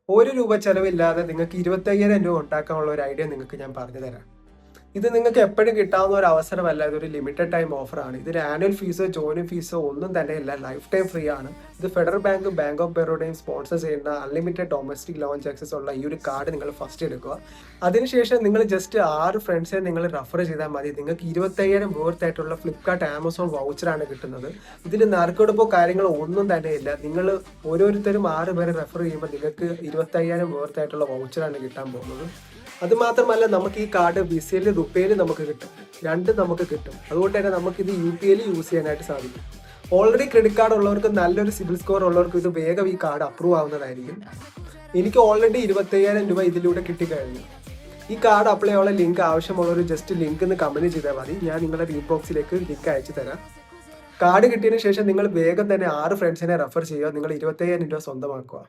₹1 ചെലവില്ലാതെ നിങ്ങൾക്ക് 25,000 ഉണ്ടാക്കാനുള്ള ഒരു ഐഡിയ നിങ്ങൾക്ക് ഞാൻ പറഞ്ഞു തരാം. ഇത് നിങ്ങൾക്ക് എപ്പോഴും കിട്ടാവുന്ന ഒരു അവസരമല്ല. ഇതൊരു ലിമിറ്റഡ് ടൈം ഓഫറാണ്. ഇതിന് ആനുവൽ ഫീസോ ജോയിനിങ് ഫീസോ ഒന്നും തന്നെയില്ല. ലൈഫ് ടൈം ഫ്രീ ആണ്. ഇത് ഫെഡറൽ ബാങ്കും ബാങ്ക് ഓഫ് ബറോഡയും സ്പോൺസർ ചെയ്യുന്ന അൺലിമിറ്റഡ് ഡൊമസ്റ്റിക് ലോഞ്ച് ആക്സസ് ഉള്ള ഈ ഒരു കാർഡ് നിങ്ങൾ ഫസ്റ്റ് എടുക്കുക. അതിനുശേഷം നിങ്ങൾ ജസ്റ്റ് 6 ഫ്രണ്ട്സിനെ നിങ്ങൾ റെഫർ ചെയ്താൽ മതി. നിങ്ങൾക്ക് 25,000 വേർത്ത് ആയിട്ടുള്ള ഫ്ലിപ്കാർട്ട്, ആമസോൺ വൗച്ചറാണ് കിട്ടുന്നത്. ഇതിൽ നറുക്കെടുപ്പോ കാര്യങ്ങളോ ഒന്നും തന്നെയില്ല. നിങ്ങൾ ഓരോരുത്തരും 6 പേരെ റെഫർ ചെയ്യുമ്പോൾ നിങ്ങൾക്ക് 25,000 വേർത്ത് ആയിട്ടുള്ള വൗച്ചറാണ് കിട്ടാൻ പോകുന്നത്. അത് മാത്രമല്ല, നമുക്ക് ഈ കാർഡ് വിസയിൽ, റുപ്പേയിൽ നമുക്ക് കിട്ടും. രണ്ടും നമുക്ക് കിട്ടും. അതുകൊണ്ട് തന്നെ നമുക്കിത് UPIയിൽ യൂസ് ചെയ്യാനായിട്ട് സാധിക്കും. ഓൾറെഡി ക്രെഡിറ്റ് കാർഡ് ഉള്ളവർക്ക്, നല്ലൊരു സിബിൽ സ്കോർ ഉള്ളവർക്ക് ഇത് വേഗം ഈ കാർഡ് അപ്രൂവ് ആവുന്നതായിരിക്കും. എനിക്ക് ഓൾറെഡി 25,000 രൂപ ഇതിലൂടെ കിട്ടിക്കഴിഞ്ഞു. ഈ കാർഡ് അപ്ലൈ ചെയ്യാനുള്ള ലിങ്ക് ആവശ്യമുള്ളവർ ജസ്റ്റ് ലിങ്ക് എന്ന് കമന്റ് ചെയ്താൽ മതി. ഞാൻ നിങ്ങളുടെ ഇൻബോക്സിലേക്ക് ലിങ്ക് അയച്ചു തരാം. കാർഡ് കിട്ടിയതിന് ശേഷം നിങ്ങൾ വേഗം തന്നെ 6 ഫ്രണ്ട്സിനെ റെഫർ ചെയ്യുക. നിങ്ങൾ 25,000 രൂപ സ്വന്തമാക്കുക.